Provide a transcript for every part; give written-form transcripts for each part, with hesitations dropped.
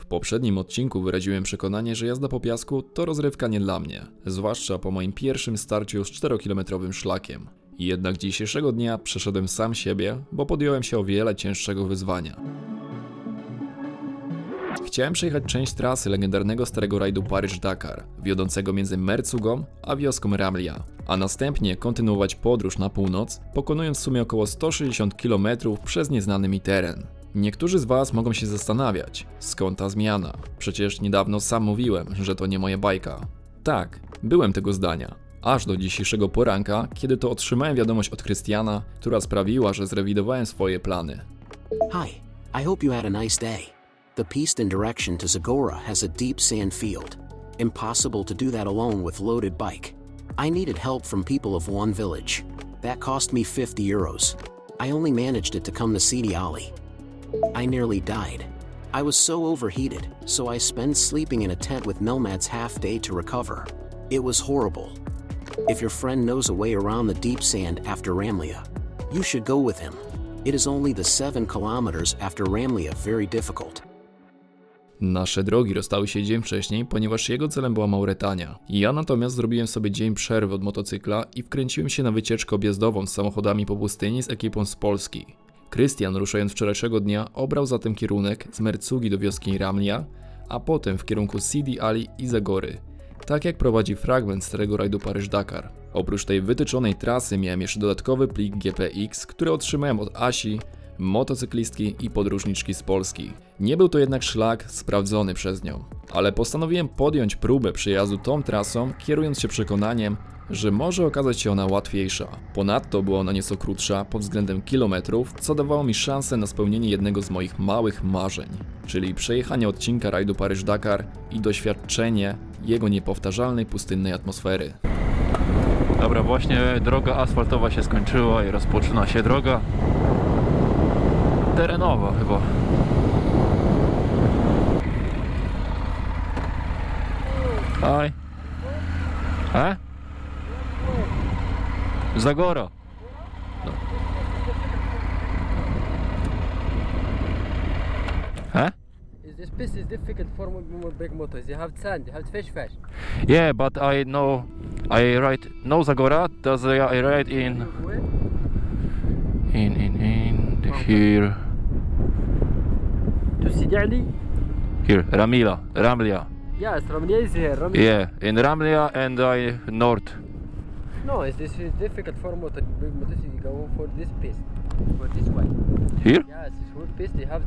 W poprzednim odcinku wyraziłem przekonanie, że jazda po piasku to rozrywka nie dla mnie, zwłaszcza po moim pierwszym starciu z 4-kilometrowym szlakiem. Jednak dzisiejszego dnia przeszedłem sam siebie, bo podjąłem się o wiele cięższego wyzwania. Chciałem przejechać część trasy legendarnego starego rajdu Paryż-Dakar, wiodącego między Merzugą a wioską Ramlja, a następnie kontynuować podróż na północ, pokonując w sumie około 160 km przez nieznany mi teren. Niektórzy z Was mogą się zastanawiać, skąd ta zmiana? Przecież niedawno sam mówiłem, że to nie moja bajka. Tak, byłem tego zdania. Aż do dzisiejszego poranka, kiedy to otrzymałem wiadomość od Krystiana, która sprawiła, że zrewidowałem swoje plany. Hi, I hope you had a nice day. The piste in direction to Zagora has a deep sand field. Impossible to do that alone with loaded bike. I needed help from people of one village. That cost me 50 euros. I only managed it to come to Sidi Ali. I nearly died. I was so overheated, so I spent sleeping in a tent with Melmad's half day to recover. It was horrible. If your friend knows a way around the deep sand after Ramlia, you should go with him. It is only the 7 kilometers after Ramlia very difficult. Nasze drogi rozstały się dzień wcześniej, ponieważ jego celem była Mauretania. Ja natomiast zrobiłem sobie dzień przerwy od motocykla i wkręciłem się na wycieczkę objazdową z samochodami po pustyni z ekipą z Polski. Krystian, ruszając wczorajszego dnia, obrał zatem kierunek z Merzugi do wioski Ramlja, a potem w kierunku Sidi Ali i Zagory, tak jak prowadzi fragment starego rajdu Paryż-Dakar. Oprócz tej wytyczonej trasy miałem jeszcze dodatkowy plik GPX, który otrzymałem od Asi, motocyklistki i podróżniczki z Polski. Nie był to jednak szlak sprawdzony przez nią, ale postanowiłem podjąć próbę przejazdu tą trasą, kierując się przekonaniem, że może okazać się ona łatwiejsza. Ponadto była ona nieco krótsza pod względem kilometrów, co dawało mi szansę na spełnienie jednego z moich małych marzeń, czyli przejechanie odcinka rajdu Paryż-Dakar i doświadczenie jego niepowtarzalnej pustynnej atmosfery. Dobra, właśnie droga asfaltowa się skończyła i rozpoczyna się droga terenowa chyba. Hi. Zagora. No. This piste is difficult for big motors. You have sand, you have fish. Yeah, but I know I ride no Zagora. Does I ride in here. To Sidi Ali? Here, Ramlia. Yes, Ramlia is here. Ramlia. Yeah, in Ramlia and I north. No, this is difficult for big motors. You go for this piste, for this way. Here? Yes, it's good piste. You have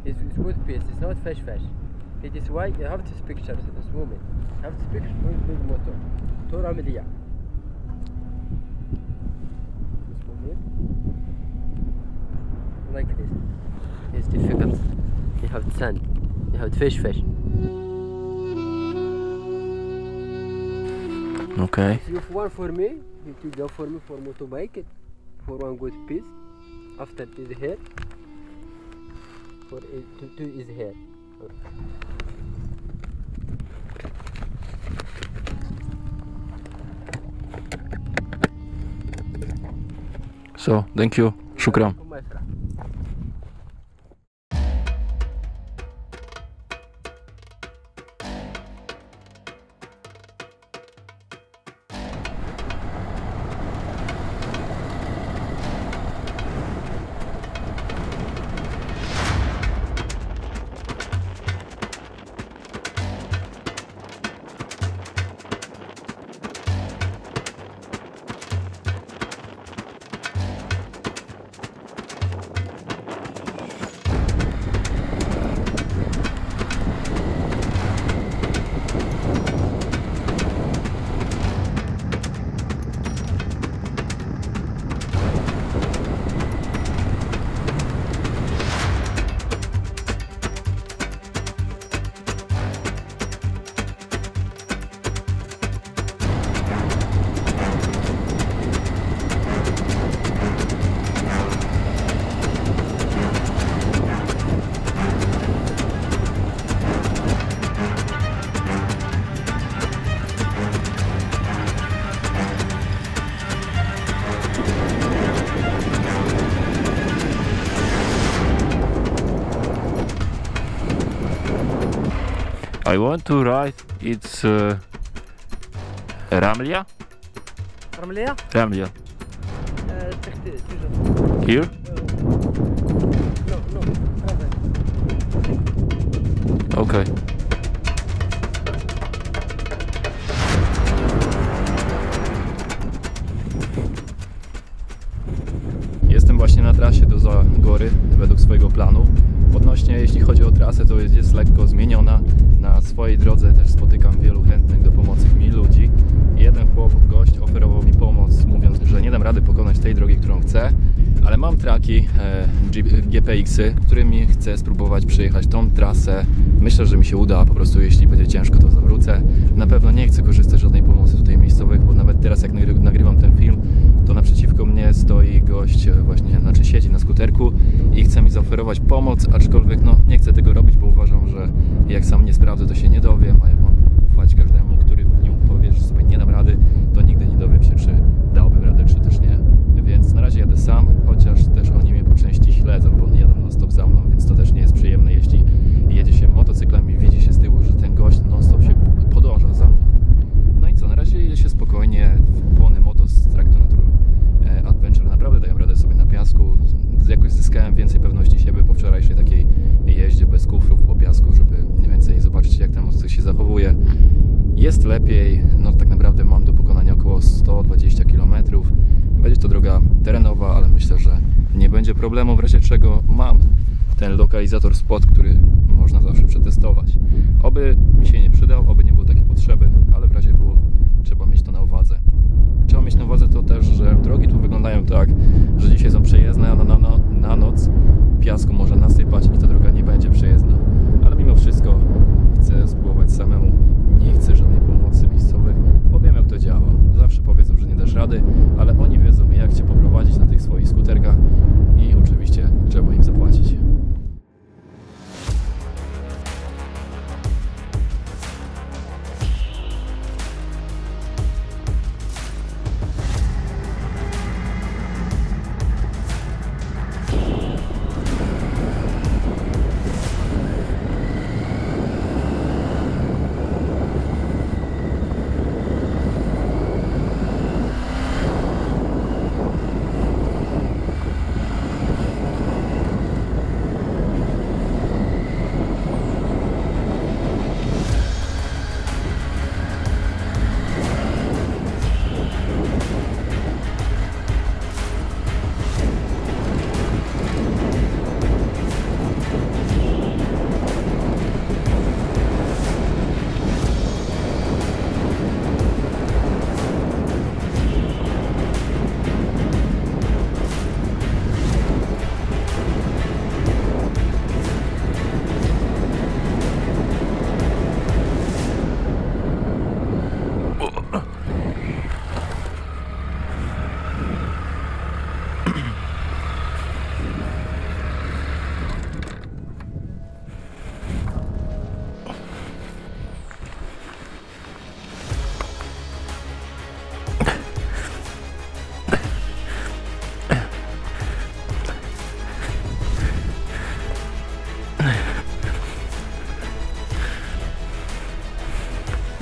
it's good piste. It's not fish. It is why you have this picture at this moment. You have this picture for big motor. To Ramlia. This moment. Like this. It's difficult. You have sand. You have fish. Okay. If you have one for me, you can go for me for motorbike, for one good piece. After is here, for two is here. So, thank you. Shukran. My friend. I want to ride. It's Ramlia? رملية Ramlia. تحت توجد Here? نو ترافل Okay. Jestem właśnie na trasie do Zagory według swojego planu. Odnośnie, jeśli chodzi o trasę, to jest lekko zmieniona. Na swojej drodze też spotykam wielu chętnych do pomocy mi ludzi. Jeden gość oferował mi pomoc, mówiąc, że nie dam rady pokonać tej drogi, którą chcę, ale mam traki GPX-y, którymi chcę spróbować przejechać tą trasę. Myślę, że mi się uda, po prostu jeśli będzie ciężko, to zawrócę. Na pewno nie chcę korzystać z żadnej pomocy tutaj miejscowych, bo nawet teraz jak nagrywam ten film, to naprzeciwko mnie stoi gość właśnie, znaczy siedzi na skuterku i chce mi zaoferować pomoc, aczkolwiek no nie chcę tego robić, bo uważam, że jak sam nie sprawdzę, to się nie dowiem, a jak mam ufać każdemu, który mi powie, że sobie nie dam rady, to nigdy nie dowiem się, czy dałbym radę, czy też nie. Więc na razie jadę sam, chociaż też oni mnie po części śledzą, bo oni jadą non stop za mną, więc to też nie jest przyjemne, jeśli jedzie się motocyklem i widzi się z tyłu, że ten gość non stop się podąża za mną. No i co, na razie jedzie się spokojnie, Pony Motos z Tractonator Adventure naprawdę dają radę sobie na piasku. Jakoś zyskałem więcej pewności siebie po wczorajszej takiej jeździe bez kufrów po piasku, żeby mniej więcej zobaczyć, jak ten motocykl się zachowuje. Jest lepiej, no tak naprawdę mam do pokonania około 120 km. Będzie to droga terenowa, ale myślę, że nie będzie problemu, w razie czego mam ten lokalizator spot, który można zawsze przetestować. Oby mi się nie przydał, oby nie było takiej potrzeby, ale w razie było, trzeba mieć to na uwadze. Trzeba mieć na uwadze to też, że drogi tu wyglądają tak, że dzisiaj są przejezdne, a na noc piasku może nasypać i ta droga nie będzie przejezdna. Ale mimo wszystko chcę spróbować samemu, nie chcę żadnej pomocy miejscowych, bo wiem, jak to działa. Zawsze powiedzą, że nie dasz rady, ale oni wiedzą, jak Cię poprowadzić na tych swoich skuterkach i oczywiście trzeba im zapłacić.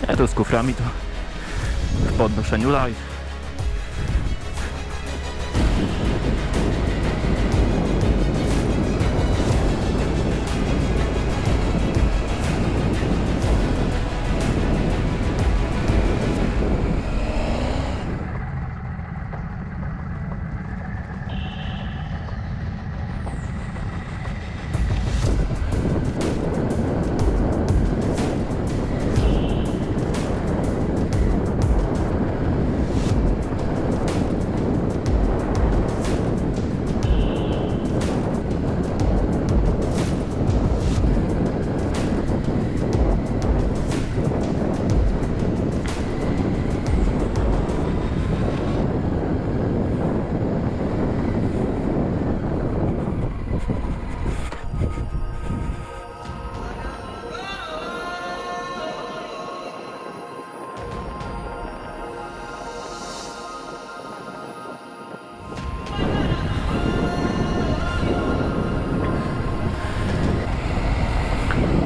Ja to z kuframi to w podnoszeniu live.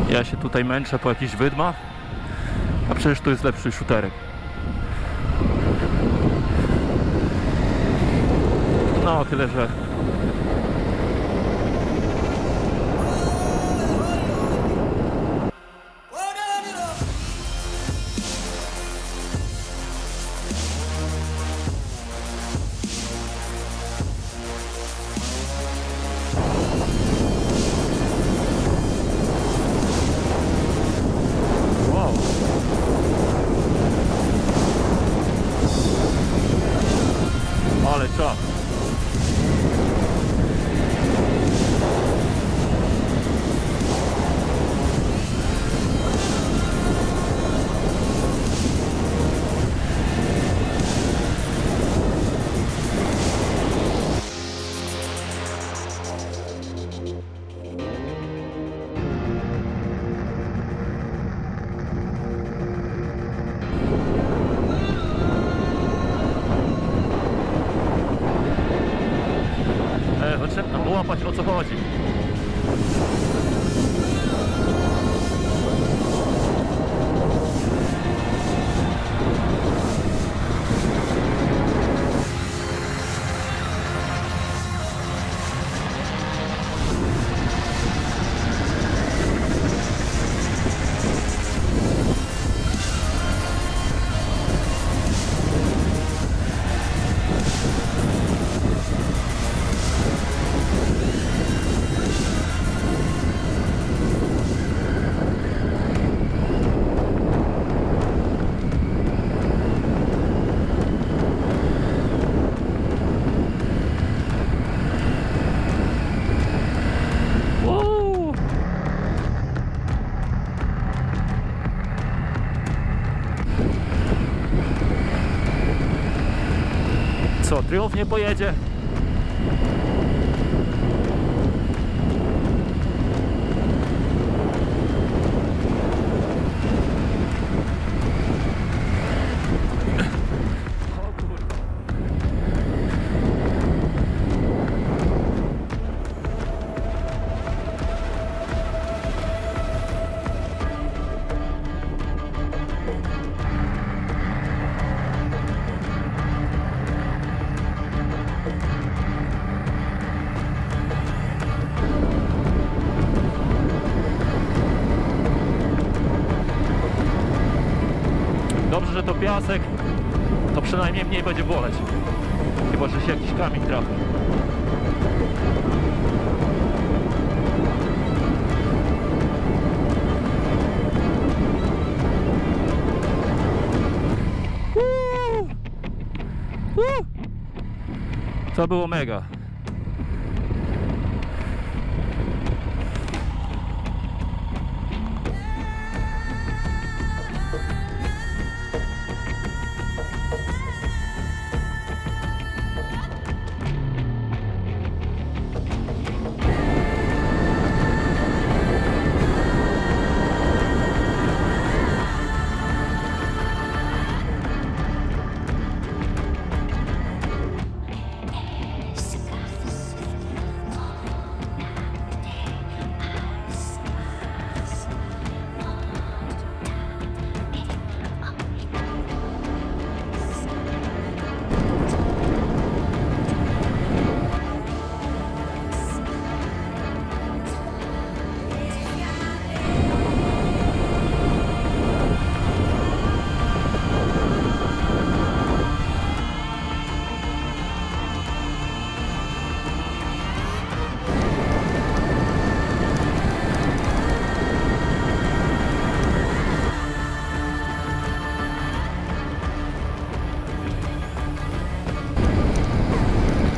Ja się tutaj męczę po jakichś wydmach, a przecież tu jest lepszy shooterek. No, tyle że... Wow. Ale czas. Potrzebno połapać, o co chodzi. Co, Triumf nie pojedzie? Dobrze, że to piasek, to przynajmniej mniej będzie boleć. Chyba, że się jakiś kamień trafi. To było mega.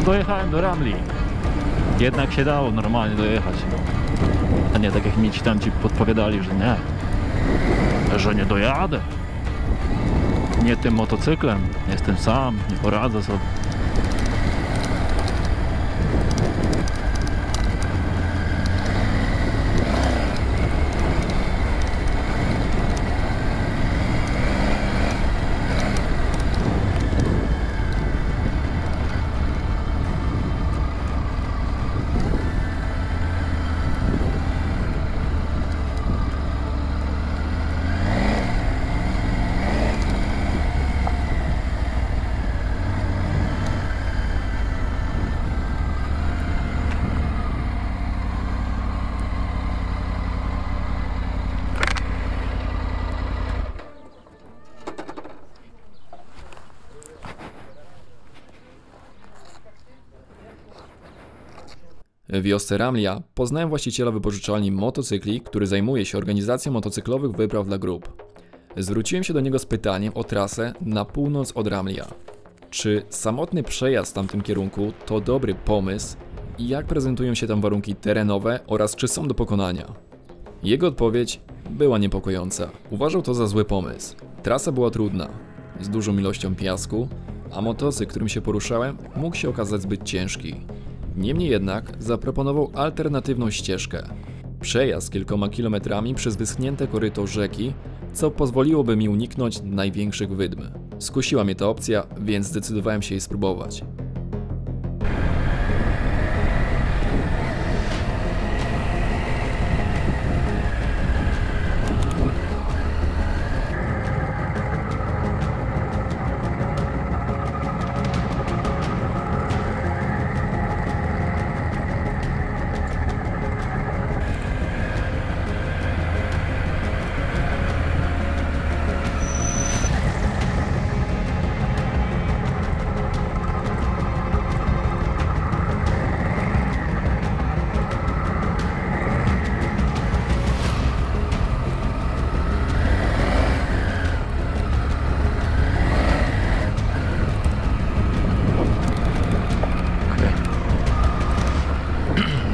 Dojechałem do Ramli. Jednak się dało normalnie dojechać. A nie tak jak mi ci tam podpowiadali, że nie dojadę. Nie tym motocyklem. Jestem sam, nie poradzę sobie. W wiosce Ramlia poznałem właściciela wypożyczalni motocykli, który zajmuje się organizacją motocyklowych wypraw dla grup. Zwróciłem się do niego z pytaniem o trasę na północ od Ramlia. Czy samotny przejazd w tamtym kierunku to dobry pomysł i jak prezentują się tam warunki terenowe oraz czy są do pokonania? Jego odpowiedź była niepokojąca. Uważał to za zły pomysł. Trasa była trudna, z dużą ilością piasku, a motocykl, którym się poruszałem, mógł się okazać zbyt ciężki. Niemniej jednak zaproponował alternatywną ścieżkę. Przejazd kilkoma kilometrami przez wyschnięte koryto rzeki, co pozwoliłoby mi uniknąć największych wydm. Skusiła mnie ta opcja, więc zdecydowałem się jej spróbować.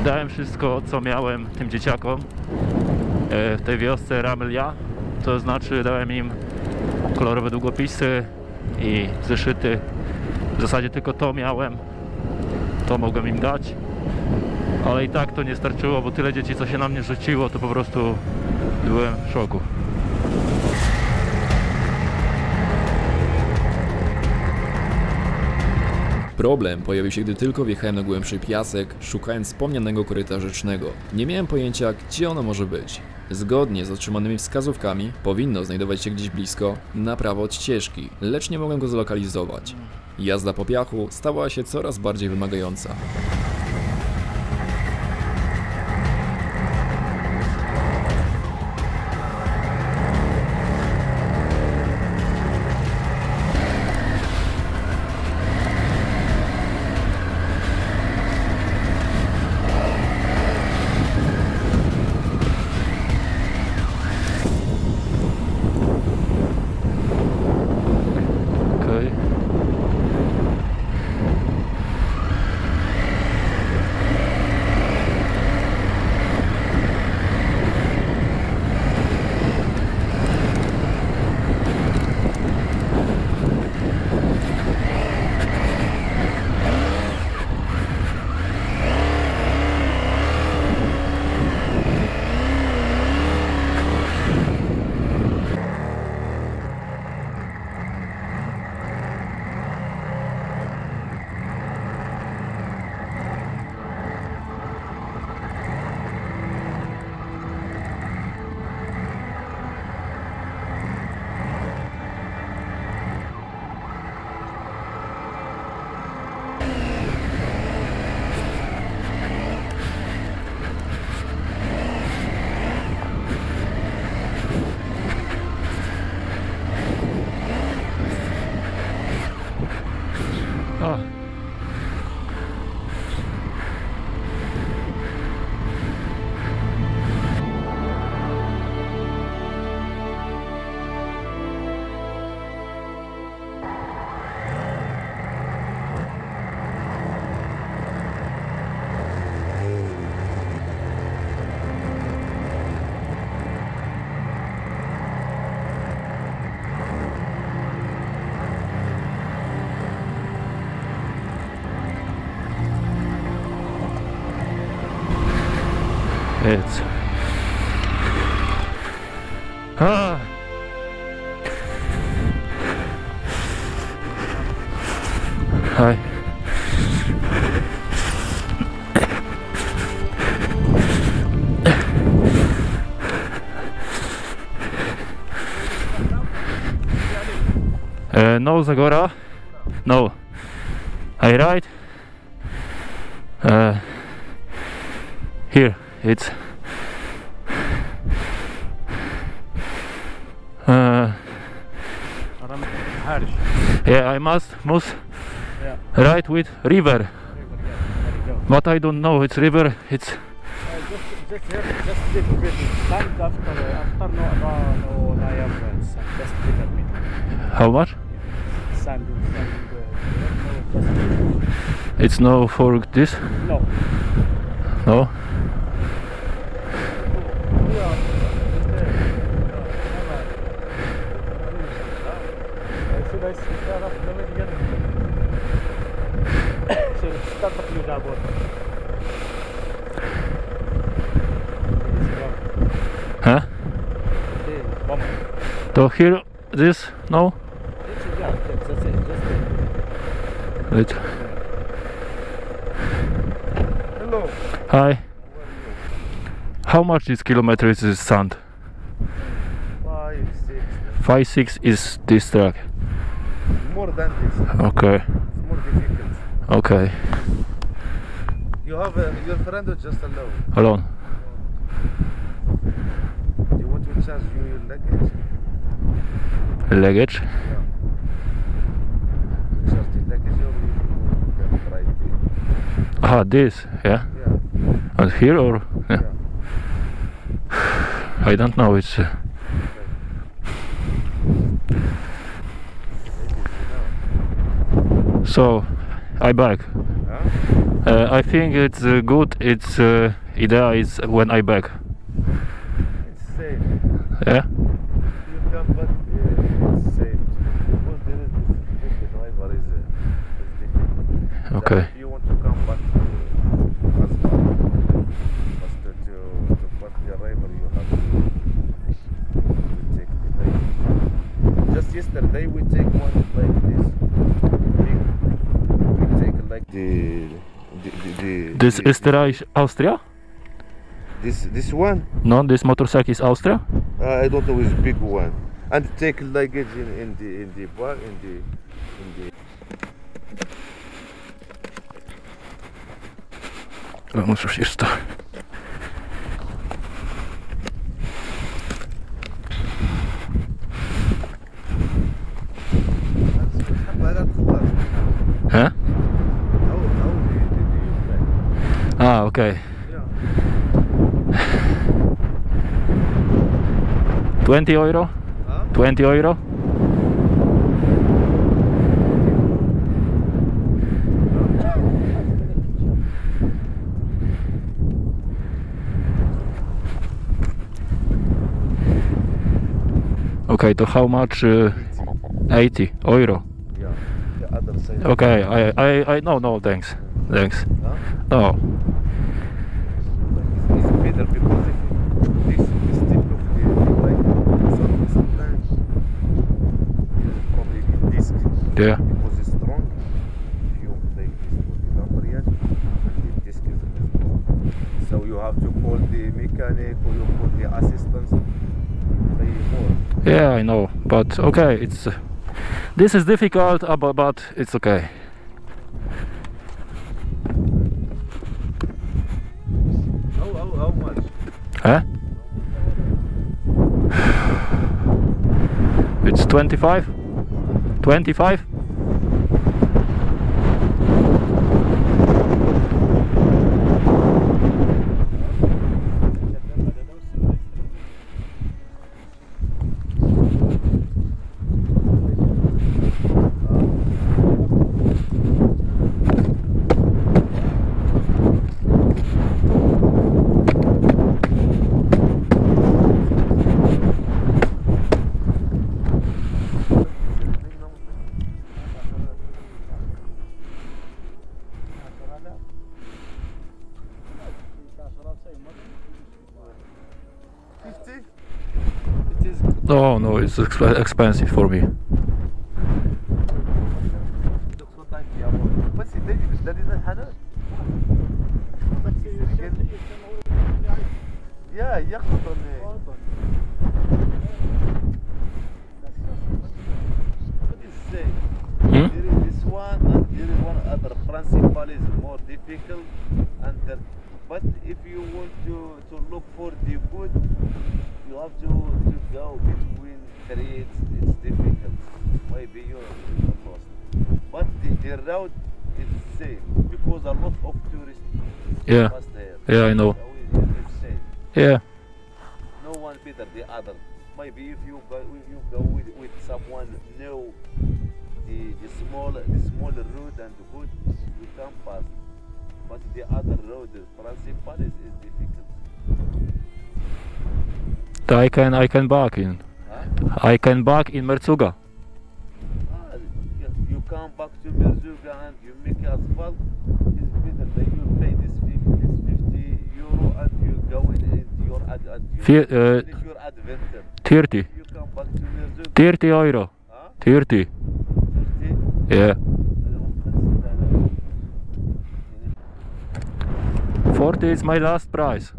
Dałem wszystko, co miałem tym dzieciakom w tej wiosce Ramlia, to znaczy dałem im kolorowe długopisy i zeszyty. W zasadzie tylko to miałem, to mogłem im dać, ale i tak to nie starczyło, bo tyle dzieci, co się na mnie rzuciło, to po prostu byłem w szoku. Problem pojawił się, gdy tylko wjechałem na głębszy piasek, szukając wspomnianego koryta rzecznego. Nie miałem pojęcia, gdzie ono może być. Zgodnie z otrzymanymi wskazówkami, powinno znajdować się gdzieś blisko, na prawo od ścieżki, lecz nie mogłem go zlokalizować. Jazda po piachu stała się coraz bardziej wymagająca. It's... Ah! Hi. No, Zagora. No. I ride. Here. It's yeah, I must Yeah. ride with river. Yeah, there you go. But I don't know, it's river, it's... Just here, just little bit. Sand after no Niagara and sand. Just little bit. How much? Sand. It's no for this? No. No? Huh? To here, this? No? Wait. Hello. Hi. How much this kilometer is this sand? 5, 6. 5, 6 is this track. More than this. Okay. It's more difficult. Okay. You have your friend or just alone? Alone. Do you want to charge your luggage? Luggage? Yeah. Charge the luggage or you can try it? Ah, this, yeah? Yeah. And here or? Yeah. I don't know, it's... So, I back. Huh? I think it's good, it's idea is when I back. It's safe. Yeah? You come back, it's safe. Because there is this driver is difficult. Okay. If you want to come back to Aswan, first to pass the driver, you have to take the bike. Just yesterday we take one like this. We take like This Österreich, Austria? this one. No, this motorcycle is Austria? I don't know, it's big one. And take luggage in the bar in the. Vamos już jest to. Huh? Ah, okay. 20 euro? 20 euro? Okay, to how much? 80 euro. Yeah, the other side. Okay, I no, thanks. Thanks. Huh? No. It's better because if this tip of the like sometimes it's probably the disc Yeah. because it's strong. If you like this with the lumbriage, the disc is strong. So you have to call the mechanic or you call the assistants. You pay more. Yeah, I know, but okay, it's this is difficult, but it's okay. How much? Huh? It's 25? 25? Oh no, it's expensive for me. بس ده حنان يا يخطن this one and there is one other principle is more difficult and but if you want to look for the good you have to go between trades. It's difficult, maybe you're lost, but the road is safe because a lot of tourists Yeah. Fast here. Yeah, I know. It's safe. Yeah. No one better the other. Maybe if you go with someone know the smaller road and good, you can pass. But the other road, the principal is difficult. I can back in. Huh? I can back in Merzuga. You come back to Merzuga and you make asphalt. It's better that you pay this 50 euro and you go into your finish your adventure. 30. You come back to Merzuga. 30 euro. Huh? 30. 50? Yeah. 40 is my last price.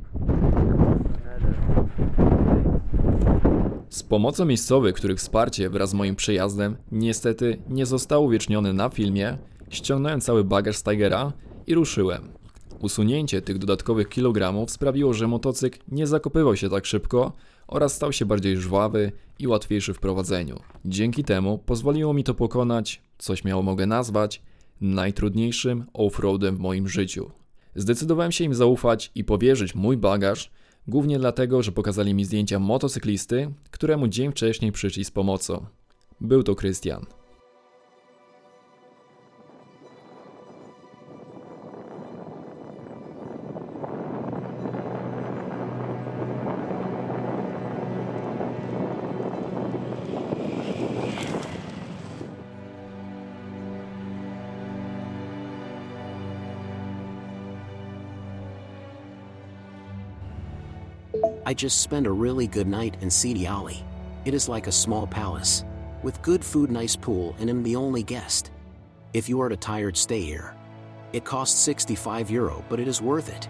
Z pomocą miejscowych, których wsparcie wraz z moim przejazdem niestety nie zostało uwiecznione na filmie, ściągnąłem cały bagaż z Tigera i ruszyłem. Usunięcie tych dodatkowych kilogramów sprawiło, że motocykl nie zakopywał się tak szybko oraz stał się bardziej żwawy i łatwiejszy w prowadzeniu. Dzięki temu pozwoliło mi to pokonać, co śmiało mogę nazwać, najtrudniejszym off-roadem w moim życiu. Zdecydowałem się im zaufać i powierzyć mój bagaż, głównie dlatego, że pokazali mi zdjęcia motocyklisty, któremu dzień wcześniej przyszli z pomocą. Był to Krystian. I just spent a really good night in Sidi Ali. It is like a small palace, with good food, nice pool, and I'm the only guest. If you are tired, stay here. It costs 65 euro, but it is worth it.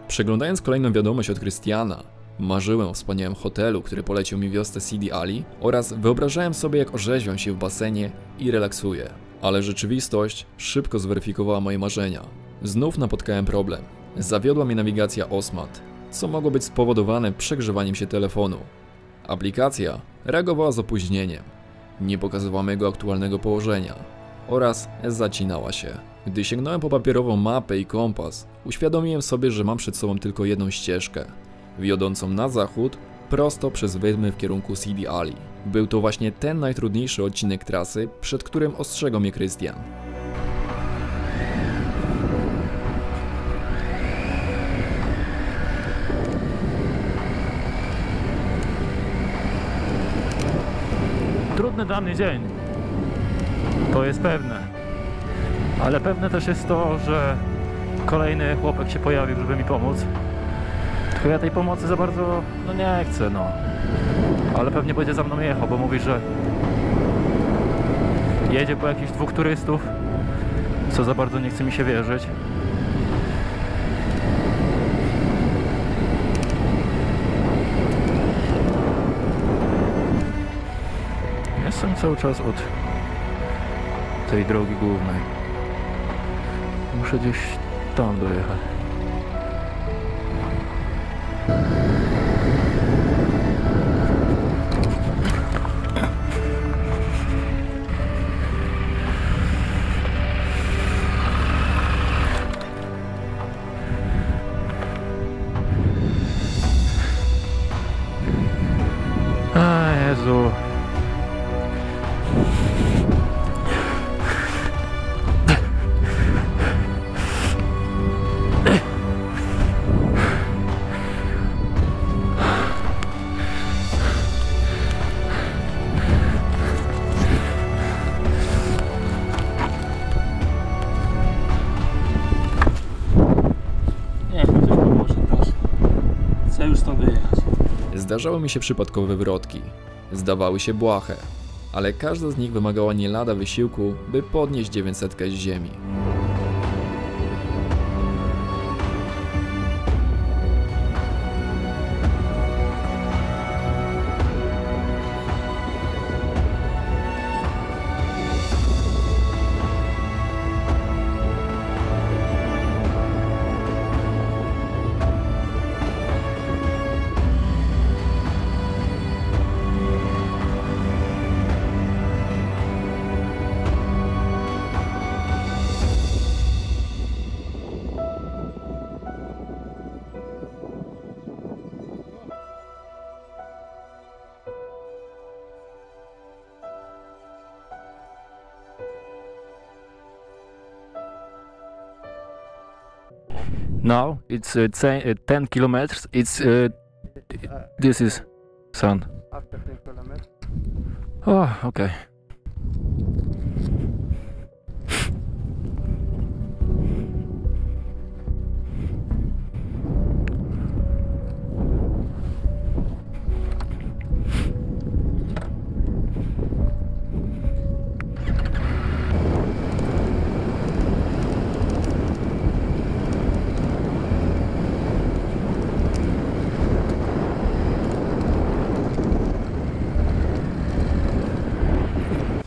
Przeglądając kolejną wiadomość od Krystiana, marzyłem o wspaniałym hotelu, który polecił mi wiosce Sidi Ali oraz wyobrażałem sobie, jak orzeźwiam się w basenie i relaksuję. Ale rzeczywistość szybko zweryfikowała moje marzenia. Znów napotkałem problem. Zawiodła mnie nawigacja Osmat, co mogło być spowodowane przegrzewaniem się telefonu. Aplikacja reagowała z opóźnieniem, nie pokazywała mojego aktualnego położenia oraz zacinała się. Gdy sięgnąłem po papierową mapę i kompas, uświadomiłem sobie, że mam przed sobą tylko jedną ścieżkę, wiodącą na zachód, prosto przez wydmy w kierunku Sidi Ali. Był to właśnie ten najtrudniejszy odcinek trasy, przed którym ostrzegał mnie Krystian. Trudny dla mnie dzień. To jest pewne. Ale pewne też jest to, że kolejny chłopak się pojawił, żeby mi pomóc. Tylko ja tej pomocy za bardzo nie chcę, Ale pewnie będzie za mną jechał, bo mówi, że jedzie po jakichś 2 turystów, co za bardzo nie chce mi się wierzyć. Jestem cały czas od tej drogi głównej. Muszę gdzieś tam dojechać. A Jezu. Zdarzały mi się przypadkowe wywrotki. Zdawały się błahe, ale każda z nich wymagała nie lada wysiłku, by podnieść 900 z ziemi. Now it's 10 kilometers. It's this is sun. After 10 kilometers. Oh, okay.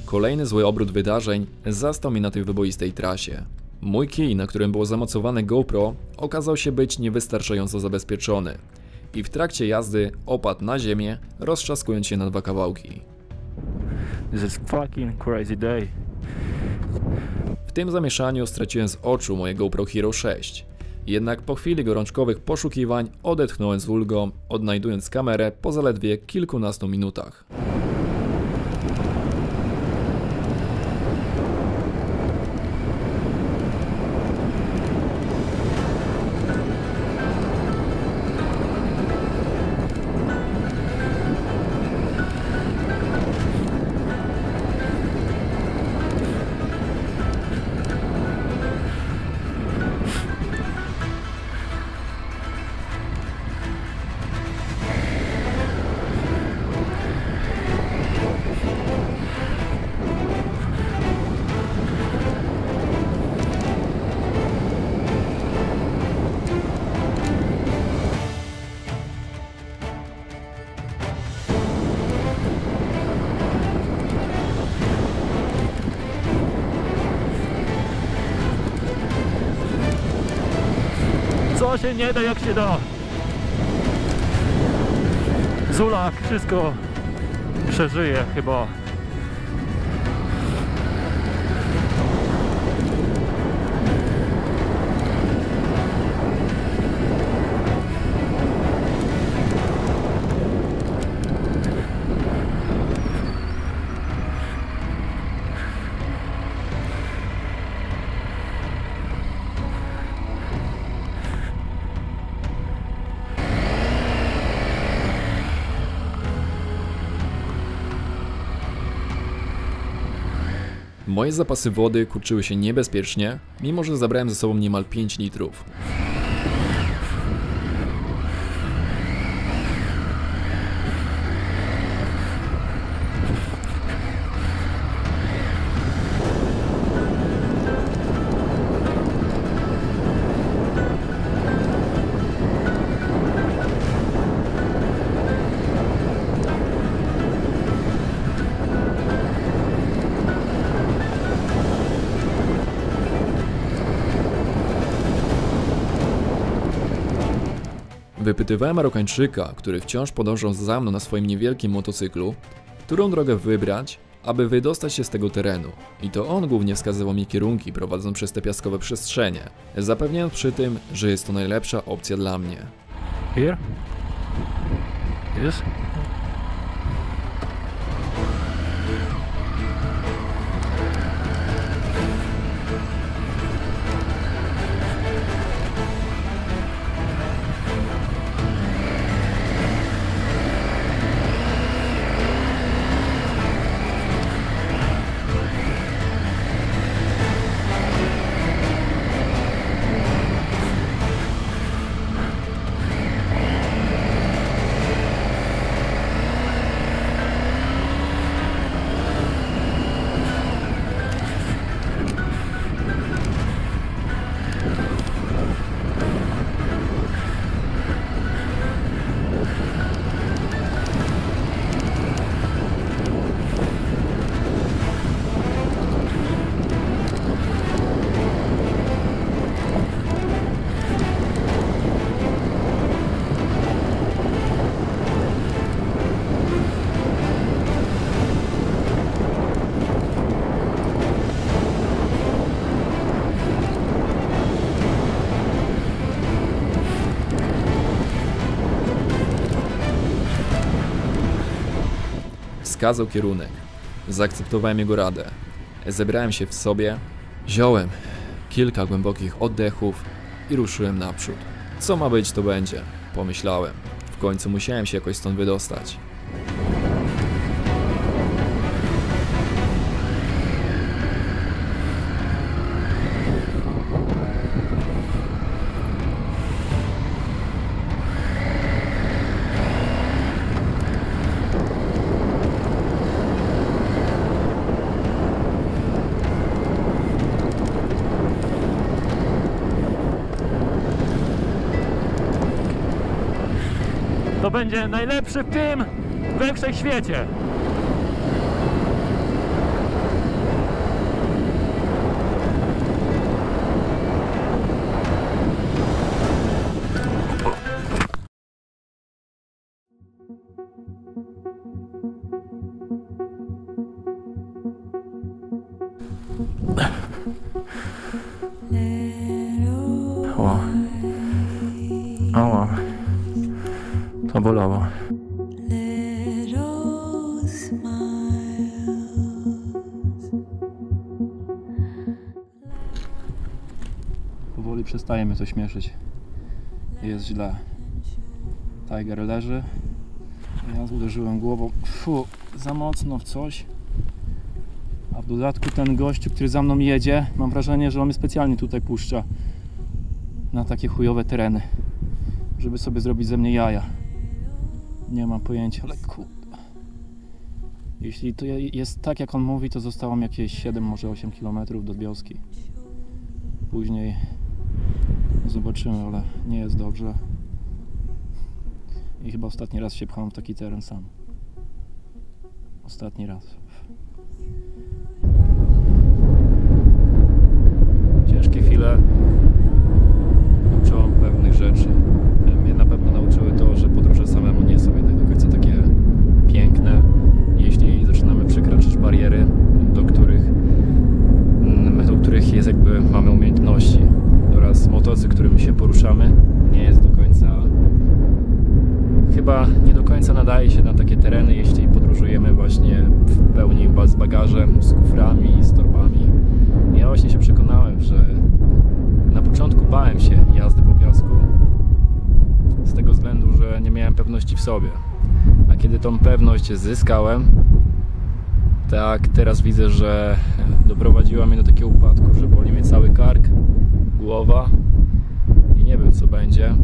Kolejny zły obrót wydarzeń zastał mnie na tej wyboistej trasie. Mój kij, na którym było zamocowane GoPro, okazał się być niewystarczająco zabezpieczony i w trakcie jazdy opadł na ziemię, roztrzaskując się na 2 kawałki. This is fucking crazy day. W tym zamieszaniu straciłem z oczu moje GoPro Hero 6. Jednak po chwili gorączkowych poszukiwań odetchnąłem z ulgą, odnajdując kamerę po zaledwie kilkunastu minutach. Co się nie da, jak się da. Zulak wszystko przeżyje chyba. Moje zapasy wody kurczyły się niebezpiecznie, mimo że zabrałem ze sobą niemal 5 litrów. Wypytywałem Marokańczyka, który wciąż podążał za mną na swoim niewielkim motocyklu, którą drogę wybrać, aby wydostać się z tego terenu. I to on głównie wskazywał mi kierunki prowadzące przez te piaskowe przestrzenie, zapewniając przy tym, że jest to najlepsza opcja dla mnie. Here? Yes? Wskazał kierunek. Zaakceptowałem jego radę. Zebrałem się w sobie, wziąłem kilka głębokich oddechów i ruszyłem naprzód. Co ma być, to będzie, pomyślałem. W końcu musiałem się jakoś stąd wydostać. To będzie najlepszy film we wszechświecie. O. Ała. To bolało. Powoli przestaje mnie to śmieszyć. Jest źle. Tiger leży. Ja uderzyłem głową. Za mocno w coś. A w dodatku ten gościu, który za mną jedzie, mam wrażenie, że on mnie specjalnie tutaj puszcza na takie chujowe tereny, żeby sobie zrobić ze mnie jaja. Nie mam pojęcia, ale kurde. Jeśli to jest tak, jak on mówi, to zostało mi jakieś 7, może 8 km do wioski. Później zobaczymy, ale nie jest dobrze. I chyba ostatni raz się pcham w taki teren sam. Ostatni raz. Ciężkie chwile uczą pewnych rzeczy. Mnie na pewno nauczyły to, że podróże samemu nie są jednak do końca takie piękne. Jeśli zaczynamy przekraczać bariery, do których jest jakby mamy umiejętności, oraz motocykl, którym się poruszamy, nie jest do końca, chyba nie do końca nadaje się na takie tereny, jeśli podróżujemy właśnie w pełni z bagażem, z kuframi, z torbami. Ja właśnie się przekonałem, że na początku bałem się jazdy po piasku z tego względu, że nie miałem pewności w sobie. A kiedy tą pewność zyskałem, tak teraz widzę, że doprowadziła mnie do takiego upadku, że boli mnie cały kark, głowa i nie wiem, co będzie.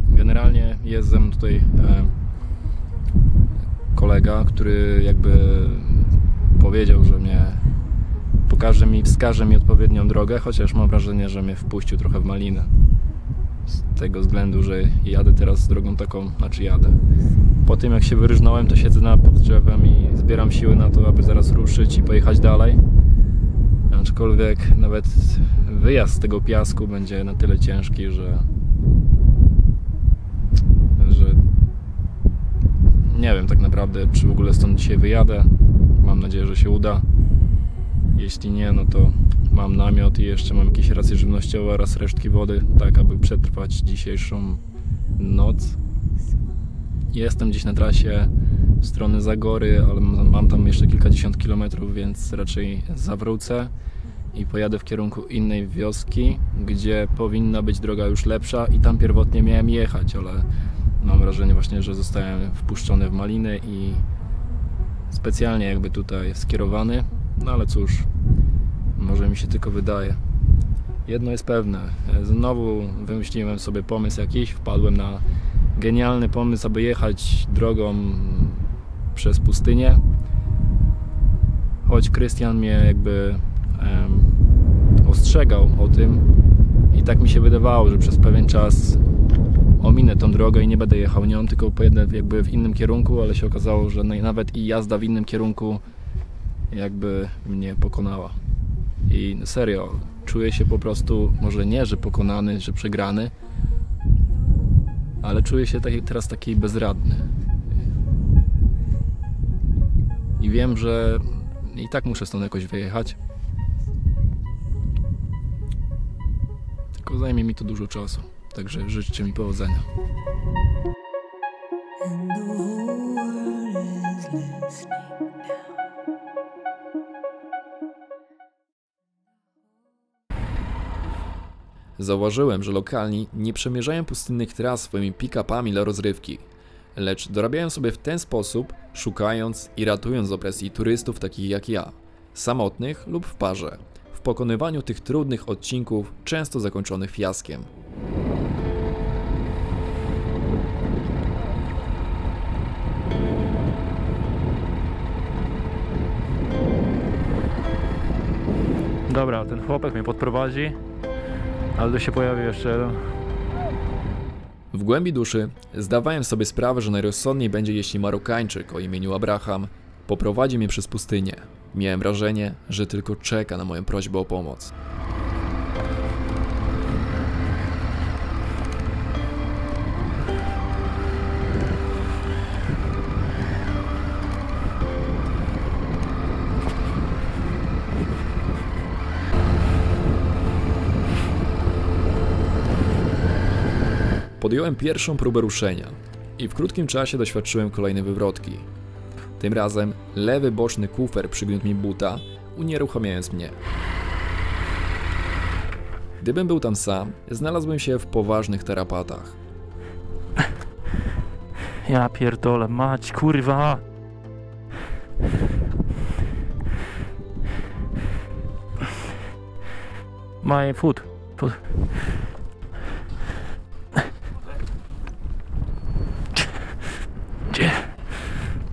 Generalnie jest ze mną tutaj kolega, który jakby powiedział, że mnie wskaże mi odpowiednią drogę, chociaż mam wrażenie, że mnie wpuścił trochę w malinę. Z tego względu, że jadę teraz drogą taką, jadę. Po tym jak się wyryżnąłem, to siedzę pod drzewem i zbieram siły na to, aby zaraz ruszyć i pojechać dalej. Aczkolwiek nawet wyjazd z tego piasku będzie na tyle ciężki, że nie wiem tak naprawdę, czy w ogóle stąd dzisiaj wyjadę. Mam nadzieję, że się uda. Jeśli nie, no to mam namiot i jeszcze mam jakieś racje żywnościowe oraz resztki wody, tak aby przetrwać dzisiejszą noc. Jestem gdzieś na trasie w stronę Zagory, ale mam tam jeszcze kilkadziesiąt kilometrów, więc raczej zawrócę i pojadę w kierunku innej wioski, gdzie powinna być droga już lepsza i tam pierwotnie miałem jechać, ale mam wrażenie właśnie, że zostałem wpuszczony w maliny i specjalnie jakby tutaj skierowany, no ale cóż, może mi się tylko wydaje. Jedno jest pewne, znowu wymyśliłem sobie pomysł jakiś, wpadłem na genialny pomysł, aby jechać drogą przez pustynię, choć Krystian mnie jakby ostrzegał o tym i tak mi się wydawało, że przez pewien czas ominę tą drogę i nie będę jechał nią, tylko pojedę jakby w innym kierunku, ale się okazało, że nawet i jazda w innym kierunku jakby mnie pokonała. I serio, czuję się po prostu, może nie, że pokonany, że przegrany, ale czuję się teraz taki bezradny. I wiem, że i tak muszę stąd jakoś wyjechać. Tylko zajmie mi to dużo czasu. Także życzę mi powodzenia. Zauważyłem, że lokalni nie przemierzają pustynnych tras swoimi pick-upami dla rozrywki, lecz dorabiają sobie w ten sposób, szukając i ratując z opresji turystów takich jak ja, samotnych lub w parze, w pokonywaniu tych trudnych odcinków, często zakończonych fiaskiem. Dobra, ten chłopak mnie podprowadzi, ale tu się pojawi jeszcze jeden. W głębi duszy zdawałem sobie sprawę, że najrozsądniej będzie, jeśli Marokańczyk o imieniu Abraham poprowadzi mnie przez pustynię. Miałem wrażenie, że tylko czeka na moją prośbę o pomoc. Podjąłem pierwszą próbę ruszenia i w krótkim czasie doświadczyłem kolejnej wywrotki. Tym razem lewy boczny kufer przygniótł mi buta, unieruchamiając mnie. Gdybym był tam sam, znalazłbym się w poważnych tarapatach. Ja pierdolę, mać, kurwa! My food.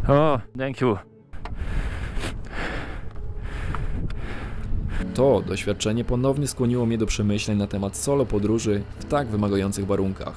Oh, thank you. To doświadczenie ponownie skłoniło mnie do przemyśleń na temat solo podróży w tak wymagających warunkach.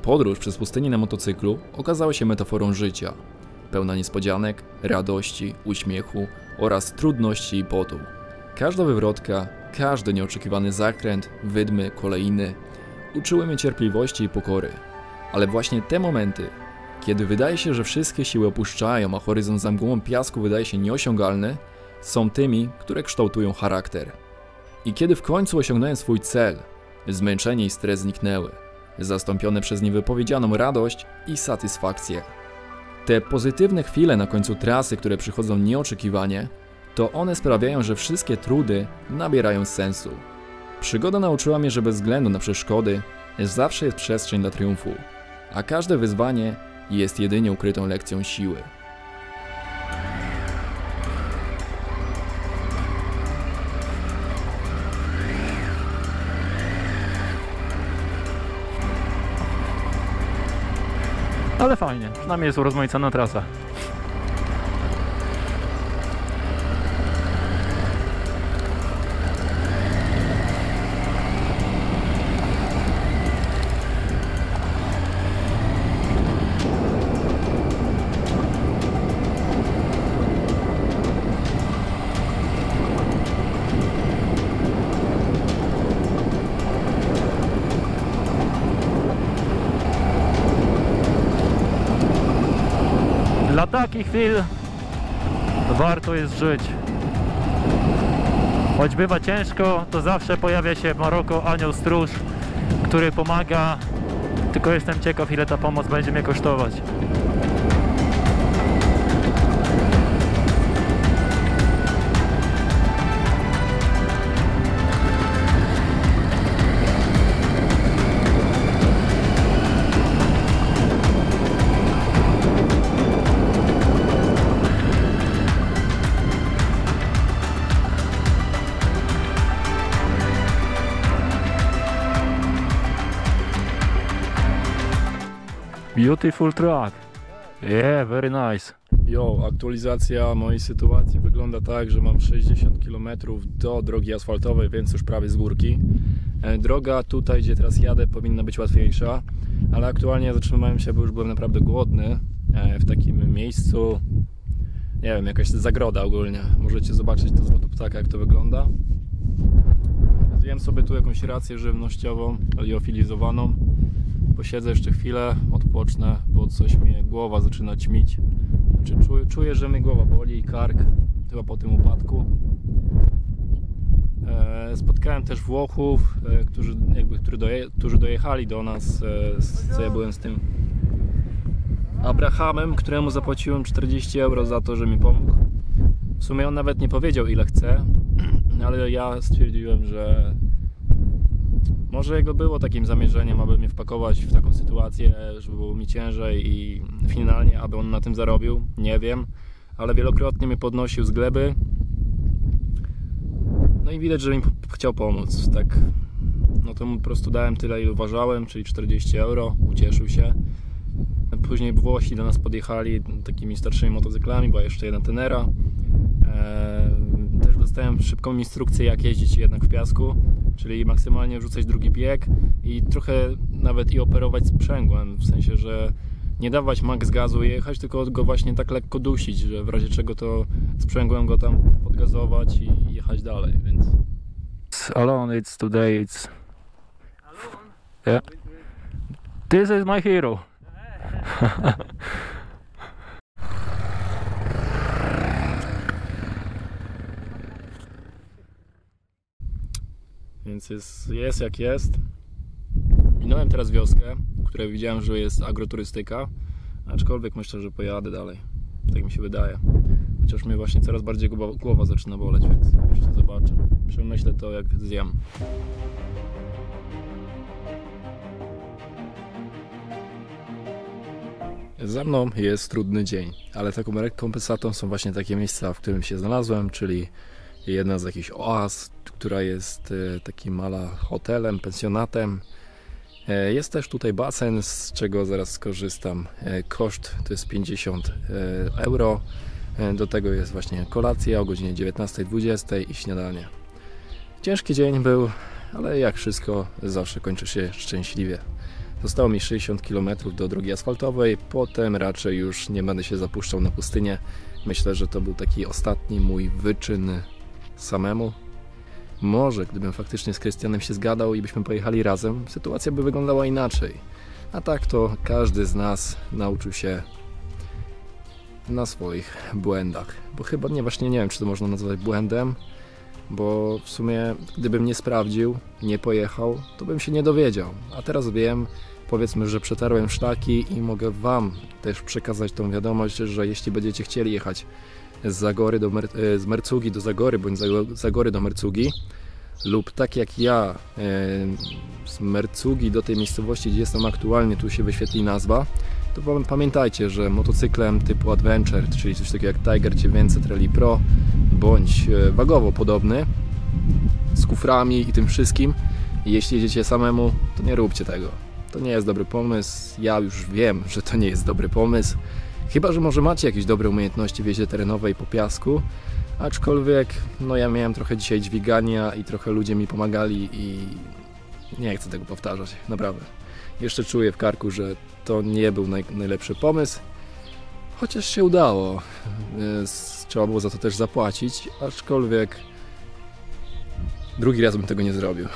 Podróż przez pustynię na motocyklu okazała się metaforą życia, pełna niespodzianek, radości, uśmiechu oraz trudności i potu. Każda wywrotka, każdy nieoczekiwany zakręt, wydmy, kolejny uczyły mnie cierpliwości i pokory. Ale właśnie te momenty, kiedy wydaje się, że wszystkie siły opuszczają, a horyzont za mgłą piasku wydaje się nieosiągalny, są tymi, które kształtują charakter. I kiedy w końcu osiągnąłem swój cel, zmęczenie i stres zniknęły, zastąpione przez niewypowiedzianą radość i satysfakcję. Te pozytywne chwile na końcu trasy, które przychodzą nieoczekiwanie, to one sprawiają, że wszystkie trudy nabierają sensu. Przygoda nauczyła mnie, że bez względu na przeszkody zawsze jest przestrzeń dla triumfu, a każde wyzwanie jest jedynie ukrytą lekcją siły. Ale fajnie, przynajmniej jest urozmaicona trasa. Dla takich chwil warto jest żyć. Choć bywa ciężko, to zawsze pojawia się w Maroko anioł stróż, który pomaga. Tylko jestem ciekaw, ile ta pomoc będzie mnie kosztować. Beautiful truck. Yeah, very nice. Aktualizacja mojej sytuacji wygląda tak, że mam 60 km do drogi asfaltowej, więc już prawie z górki. Droga tutaj, gdzie teraz jadę, powinna być łatwiejsza, ale aktualnie zatrzymałem się, bo już byłem naprawdę głodny w takim miejscu, nie wiem, jakaś zagroda ogólnie. Możecie zobaczyć to z lotu ptaka, jak to wygląda. Zjem sobie tu jakąś rację żywnościową, liofilizowaną. Posiedzę jeszcze chwilę, odpocznę, bo coś mnie głowa zaczyna ćmić. Znaczy, czuję, że mnie głowa boli i kark, chyba po tym upadku. Spotkałem też Włochów, którzy dojechali do nas, co ja byłem z tym Abrahamem, któremu zapłaciłem 40 euro za to, że mi pomógł. W sumie on nawet nie powiedział, ile chce, ale ja stwierdziłem, że może jego było takim zamierzeniem, aby mnie wpakować w taką sytuację, żeby było mi ciężej i finalnie, aby on na tym zarobił. Nie wiem, ale wielokrotnie mnie podnosił z gleby. No i widać, że mi chciał pomóc. Tak, no to mu po prostu dałem tyle, ile uważałem, czyli 40 euro. Ucieszył się. Później Włosi do nas podjechali takimi starszymi motocyklami, była jeszcze jedna Tenera. Też dostałem szybką instrukcję, jak jeździć jednak w piasku, czyli maksymalnie wrzucać drugi bieg i trochę nawet i operować sprzęgłem, w sensie, że nie dawać max gazu i jechać, tylko go właśnie tak lekko dusić, że w razie czego to sprzęgłem go tam podgazować i jechać dalej, więc... Alone, it's today, it's... Yeah. This is my hero. Więc jest jak jest. Minąłem teraz wioskę, w której widziałem, że jest agroturystyka, aczkolwiek myślę, że pojadę dalej. Tak mi się wydaje. Chociaż mnie właśnie coraz bardziej głowa zaczyna boleć, więc jeszcze zobaczę. Przemyślę to, jak zjem. Za mną jest trudny dzień, ale taką rekompensatą są właśnie takie miejsca, w którym się znalazłem, czyli jedna z jakichś oaz, która jest takim mała hotelem, pensjonatem. Jest też tutaj basen, z czego zaraz skorzystam. Koszt to jest 50 euro. Do tego jest właśnie kolacja o godzinie 19:20 i śniadanie. Ciężki dzień był, ale jak wszystko zawsze kończy się szczęśliwie. Zostało mi 60 km do drogi asfaltowej, potem raczej już nie będę się zapuszczał na pustynię. Myślę, że to był taki ostatni mój wyczyn samemu. Może gdybym faktycznie z Krystianem się zgadał i byśmy pojechali razem, sytuacja by wyglądała inaczej. A tak to każdy z nas nauczył się na swoich błędach. Bo chyba nie wiem, czy to można nazwać błędem, bo w sumie gdybym nie sprawdził, nie pojechał, to bym się nie dowiedział. A teraz wiem, powiedzmy, że przetarłem szlaki i mogę Wam też przekazać tą wiadomość, że jeśli będziecie chcieli jechać z Zagory z Mercugi do Zagory, bądź z Zagory do Mercugi, lub tak jak ja z Mercugi do tej miejscowości, gdzie jestem aktualnie, tu się wyświetli nazwa, to pamiętajcie, że motocyklem typu Adventure, czyli coś takiego jak Tiger 900 Rally Pro, bądź wagowo podobny, z kuframi i tym wszystkim, jeśli jedziecie samemu, to nie róbcie tego. To nie jest dobry pomysł, ja już wiem, że to nie jest dobry pomysł. Chyba że może macie jakieś dobre umiejętności w jeździe terenowej po piasku, aczkolwiek no ja miałem trochę dzisiaj dźwigania i trochę ludzie mi pomagali i nie chcę tego powtarzać, naprawdę. Jeszcze czuję w karku, że to nie był najlepszy pomysł, chociaż się udało. Trzeba było za to też zapłacić, aczkolwiek drugi raz bym tego nie zrobił.